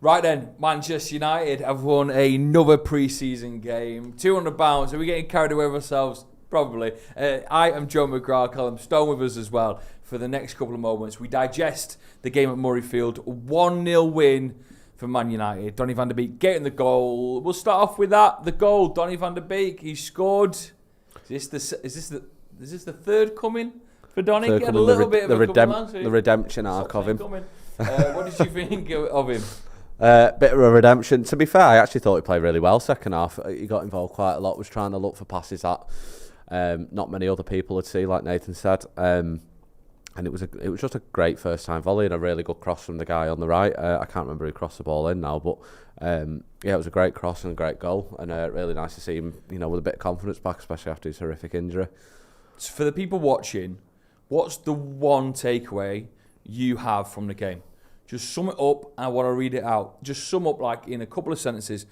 Right then, Manchester United have won another pre-season game. £200. Are we getting carried away with ourselves? Probably. I am Joe McGrath. Callum Stone with us as well for the next couple of moments. We digest the game at Midfield. 1-0 win for Man United. Donny van der Beek getting the goal. We'll start off with that. The goal, Donny van der Beek. He scored. Is this the third coming for Donny? He had a little bit of the redemption arc of him. What did you think of him? Bit of a redemption. To be fair, I actually thought he played really well second half. He got involved quite a lot, was trying to look for passes that not many other people would see, like Nathan said. And it was just a great first time volley and a really good cross from the guy on the right. I can't remember who crossed the ball in now, but it was a great cross and a great goal, and really nice to see him, with a bit of confidence back, especially after his horrific injury. So for the people watching, what's the one takeaway you have from the game? Just sum it up, and I want to read it out. Just sum up, like, in a couple of sentences,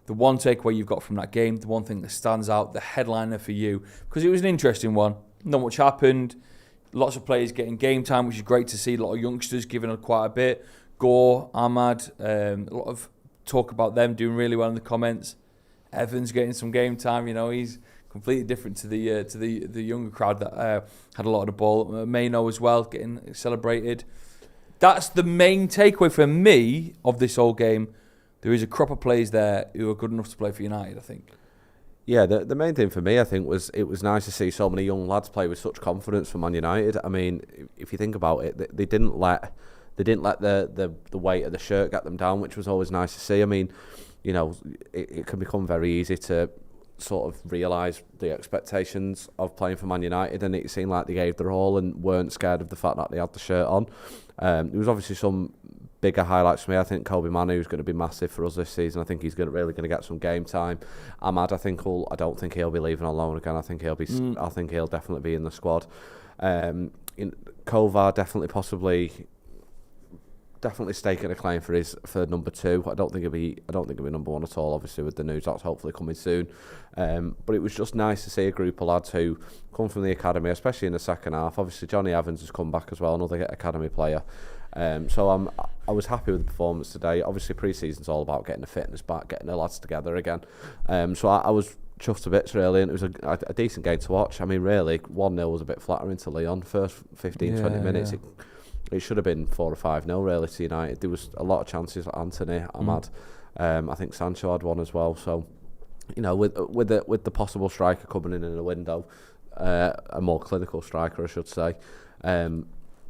the one takeaway you've got from that game, the one thing that stands out, the headliner for you. Because it was an interesting one. Not much happened. Lots of players getting game time, which is great to see. A lot of youngsters giving it quite a bit. Gore, Ahmad, a lot of talk about them doing really well in the comments. Evans getting some game time. He's completely different to the younger crowd that had a lot of the ball. Mayno as well, getting celebrated. That's the main takeaway for me of this whole game. There is a crop of players there who are good enough to play for United, I think. Yeah, the main thing for me, I think, was it was nice to see so many young lads play with such confidence for Man United. I mean, if you think about it, they didn't let the weight of the shirt get them down, which was always nice to see. I mean, it can become very easy to sort of realise the expectations of playing for Man United, and it seemed like they gave their all and weren't scared of the fact that they had the shirt on. There was obviously some bigger highlights for me. I think Kobe Manu is going to be massive for us this season. I think he's really going to get some game time. Ahmad, I don't think he'll be leaving on loan again. I think he'll definitely be in the squad. Kovar definitely staking a claim for number 2. I don't think he'll be number 1 at all. Obviously, with the news that's hopefully coming soon. But it was just nice to see a group of lads who come from the academy, especially in the second half. Obviously, Johnny Evans has come back as well, another academy player. So I was happy with the performance today. Obviously, pre-season's all about getting the fitness back, getting the lads together again. So I was chuffed to bits, really, and it was a decent game to watch. I mean, really, 1-0 was a bit flattering to Lyon. First 15-20 minutes, it should have been 4 or 5-0 really to United. There was a lot of chances. Anthony, Ahmad, I think Sancho had one as well. So, with the possible striker coming in the window, a more clinical striker, I should say,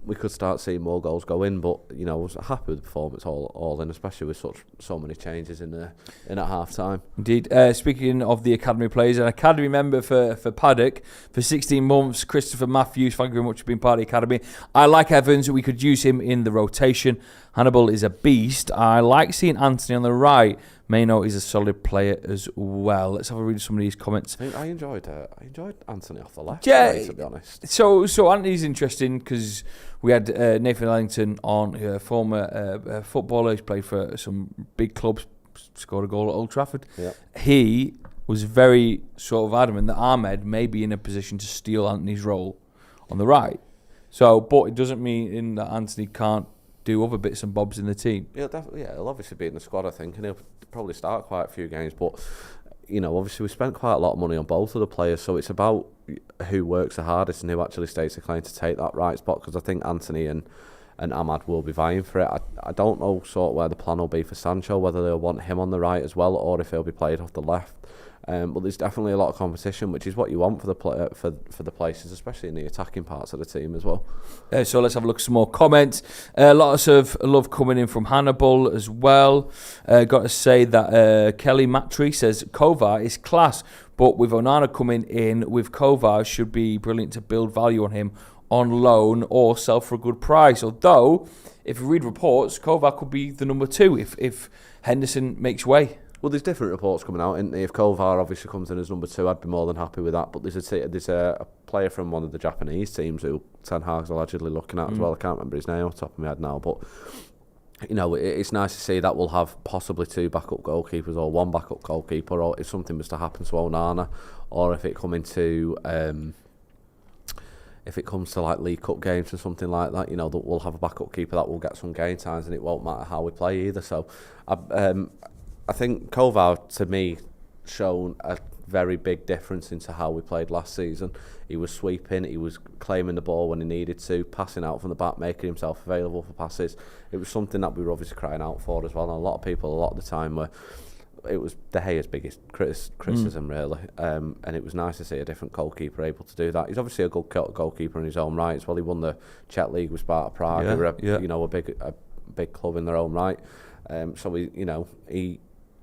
we could start seeing more goals go in. But I was happy with the performance all in, especially with so many changes in at half time. Indeed. Speaking of the academy players, an academy member for Paddock for 16 months, Christopher Matthews. Thank you very much for being part of the academy. I like Evans. We could use him in the rotation. Hannibal is a beast. I like seeing Anthony on the right. Mayno is a solid player as well. Let's have a read of some of these comments. I enjoyed Anthony off the left. Yeah, to be honest. So Anthony's interesting because we had Nathan Ellington on, a former footballer who's played for some big clubs, scored a goal at Old Trafford. Yeah. He was very sort of adamant that Ahmed may be in a position to steal Anthony's role on the right. But it doesn't mean that Anthony can't do other bits and bobs in the team. Yeah, definitely. Yeah, he'll obviously be in the squad, I think, and he'll probably start quite a few games. But obviously we spent quite a lot of money on both of the players, so it's about who works the hardest and who actually stays a claim to take that right spot. Because I think Anthony and Ahmad will be vying for it. I don't know sort of where the plan will be for Sancho, whether they'll want him on the right as well, or if he'll be played off the left. But there's definitely a lot of competition, which is what you want for the places, especially in the attacking parts of the team as well. So let's have a look at some more comments. Lots of love coming in from Hannibal as well. Got to say that Kelly Matry says Kovar is class, but with Onana coming in with Kovar, should be brilliant to build value on him on loan or sell for a good price. Although, if you read reports, Kovar could be the number 2 if Henderson makes way. Well, there's different reports coming out, isn't there? If Kovar obviously comes in as number 2, I'd be more than happy with that. But there's a player from one of the Japanese teams who Ten Hag's allegedly looking at as well. I can't remember his name off the top of my head now, but it's nice to see that we'll have possibly 2 backup goalkeepers or 1 backup goalkeeper, or if something was to happen to Onana, or if it come into if it comes to like League Cup games or something like that, you know, that we'll have a backup keeper that will get some game times, and it won't matter how we play either. So I think Kovar, to me, shown a very big difference into how we played last season. He was sweeping, he was claiming the ball when he needed to, passing out from the back, making himself available for passes. It was something that we were obviously crying out for as well. And a lot of people, a lot of the time, it was De Gea's biggest criticism, really. And it was nice to see a different goalkeeper able to do that. He's obviously a good goalkeeper in his own right as well. He won the Czech League with Sparta Prague. They were you know, a big club in their own right. So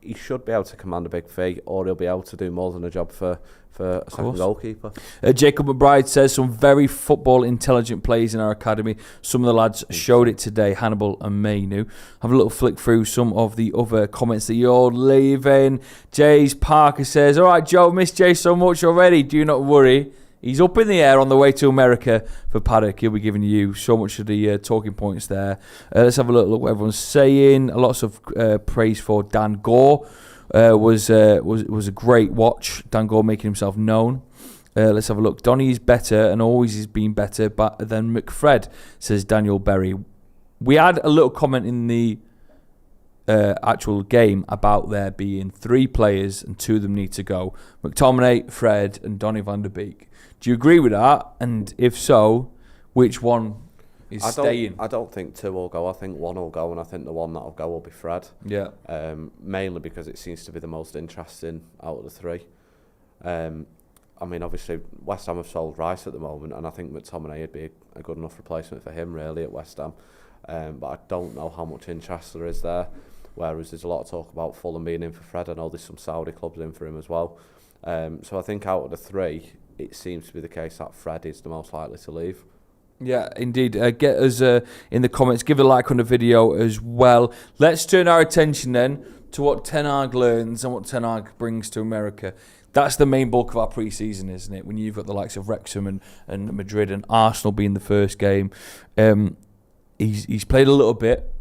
he should be able to command a big fee, or he'll be able to do more than a job for a second goalkeeper. Jacob McBride says some very football intelligent players in our academy. Some of the lads showed it today, Hannibal and Mainu. Have a little flick through some of the other comments that you're leaving. Jays Parker says, all right, Joe, missed Jay so much already. Do not worry. He's up in the air on the way to America for Paddock. He'll be giving you so much of the talking points there. Let's have a look what everyone's saying. Lots of praise for Dan Gore. Was a great watch. Dan Gore making himself known. Let's have a look. Donny is better and always has been better than McFred, says Daniel Berry. We had a little comment in the actual game about there being 3 players and 2 of them need to go. McTominay, Fred and Donny van der Beek. Do you agree with that? And if so, which one is staying? I don't think 2 will go. I think 1 will go, and I think the one that will go will be Fred. Yeah. Mainly because it seems to be the most interesting out of the 3. I mean, obviously, West Ham have sold Rice at the moment, and I think McTominay would be a good enough replacement for him, really, at West Ham. But I don't know how much interest there is there. Whereas there's a lot of talk about Fulham being in for Fred. I know there's some Saudi clubs in for him as well. So I think out of the 3, it seems to be the case that Fred is the most likely to leave. Yeah, indeed. Get us in the comments. Give a like on the video as well. Let's turn our attention then to what Ten Hag learns and what Ten Hag brings to America. That's the main bulk of our pre-season, isn't it? When you've got the likes of Wrexham and Madrid and Arsenal being the first game. He's played a little bit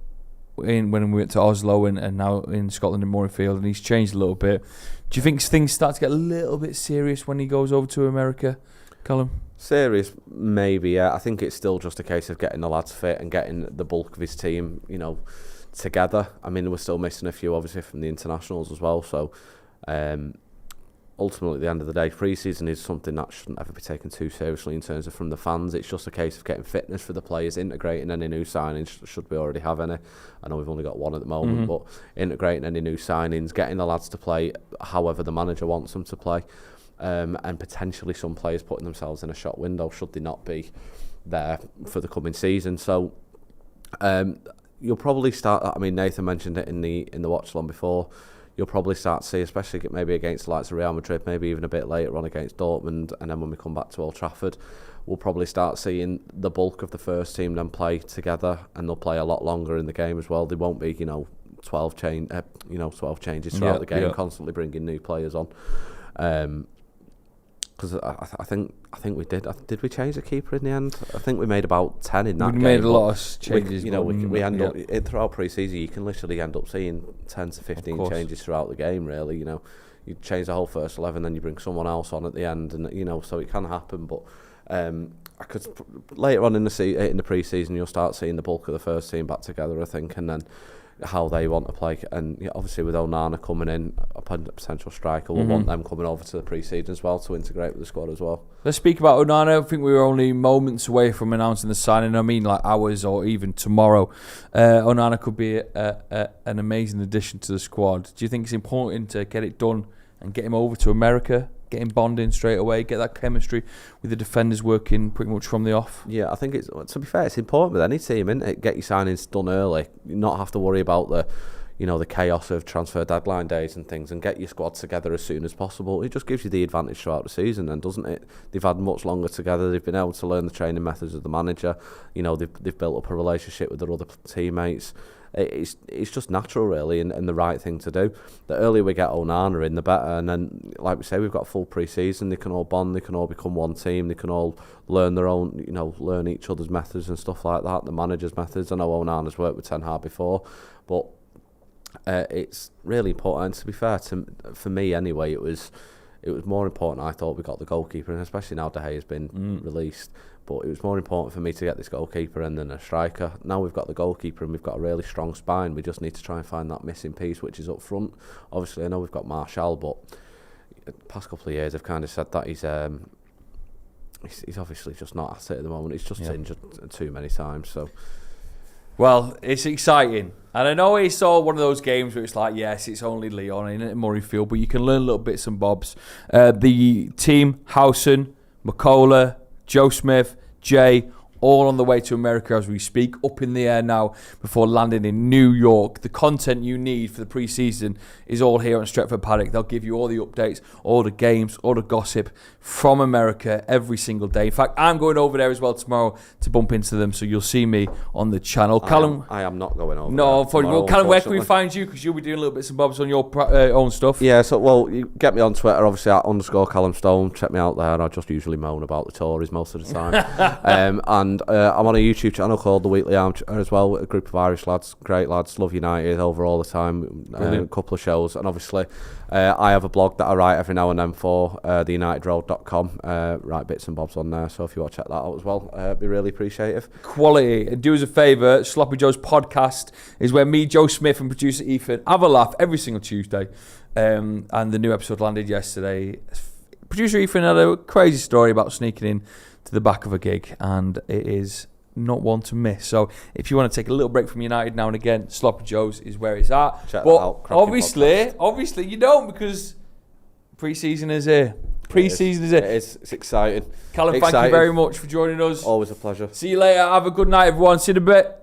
when we went to Oslo and now in Scotland in Midfield, and he's changed a little bit. Do you think things start to get a little bit serious when he goes over to America, Callum? Serious, maybe, yeah. I think it's still just a case of getting the lads fit and getting the bulk of his team, you know, together. I mean, we're still missing a few, obviously, from the internationals as well. So, ultimately, at the end of the day, pre-season is something that shouldn't ever be taken too seriously in terms of from the fans. It's just a case of getting fitness for the players, integrating any new signings, should we already have any. I know we've only got 1 at the moment, but integrating any new signings, getting the lads to play however the manager wants them to play, and potentially some players putting themselves in a shot window should they not be there for the coming season. So you'll probably start, I mean, Nathan mentioned it in the watch along before, you'll probably start to see, especially maybe against the likes of Real Madrid, maybe even a bit later on against Dortmund, and then when we come back to Old Trafford, we'll probably start seeing the bulk of the first team then play together, and they'll play a lot longer in the game as well. They won't be, 12 changes throughout the game, constantly bringing new players on. Because I think we did. Did we change the keeper in the end? I think we made about 10 in that game. We made a lot of changes. We end up throughout pre-season. You can literally end up seeing 10 to 15 changes throughout the game. Really, you change the whole first 11, then you bring someone else on at the end, and so it can happen. But I could later on in the pre-season, you'll start seeing the bulk of the first team back together, I think, and then how they want to play. And obviously with Onana coming in, a potential striker, we'll want them coming over to the pre-season as well to integrate with the squad as well. Let's speak about Onana. I think we were only moments away from announcing the signing. I mean, like hours or even tomorrow. Onana could be an amazing addition to the squad. Do you think it's important to get it done and get him over to America, get him bonding straight away, get that chemistry with the defenders working pretty much from the off? Yeah, I think to be fair, it's important with any team, isn't it? Get your signings done early, not have to worry about the chaos of transfer deadline days and things, and get your squad together as soon as possible. It just gives you the advantage throughout the season, then, doesn't it? They've had much longer together. They've been able to learn the training methods of the manager. They've built up a relationship with their other teammates. It's just natural, really, and the right thing to do. The earlier we get Onana in, the better. And then, like we say, we've got full pre-season. They can all bond. They can all become one team. They can all learn their own, learn each other's methods and stuff like that. The manager's methods. I know Onana's worked with Ten Hag before, but it's really important. And to be fair, for me anyway, it was it was more important, I thought, we got the goalkeeper, and especially now De Gea has been released. But it was more important for me to get this goalkeeper and then a striker. Now we've got the goalkeeper and we've got a really strong spine. We just need to try and find that missing piece, which is up front. Obviously, I know we've got Martial, but the past couple of years I've kind of said that he's obviously just not at it at the moment. He's just injured too many times. So, well, it's exciting. And I know it's all one of those games where it's like, yes, it's only Lyon in it, Murrayfield, but you can learn little bits and bobs. The team, Howson, McCullough, Joe Smith, Jay, all on the way to America as we speak, up in the air now before landing in New York. The content you need for the pre-season is all here on Stretford Paddock. They'll give you all the updates, all the games, all the gossip from America every single day. In fact, I'm going over there as well tomorrow to bump into them, so you'll see me on the channel. Callum, I am not going over. No, well, Callum, where can we find you? Because you'll be doing little bits and bobs on your own stuff. Yeah, so, well, you get me on Twitter, obviously, at _Callum Stone. Check me out there. I just usually moan about the Tories most of the time. And I'm on a YouTube channel called The Weekly Armchair as well, with a group of Irish lads, great lads, love United over all the time, a couple of shows, and obviously I have a blog that I write every now and then for theunitedroad.com, write bits and bobs on there, so if you want to check that out as well, it'd be really appreciative. Quality. And do us a favour, Sloppy Joe's podcast is where me, Joe Smith and producer Ethan have a laugh every single Tuesday, and the new episode landed yesterday. Producer Ethan had a crazy story about sneaking in to the back of a gig, and it is not one to miss. So if you want to take a little break from United now and again, Sloppy Joe's is where it's at. Check but that out. obviously you don't, because pre-season is here. Pre-season is here. It's exciting. Callum, thank you very much for joining us. Always a pleasure. See you later. Have a good night, everyone. See you in a bit.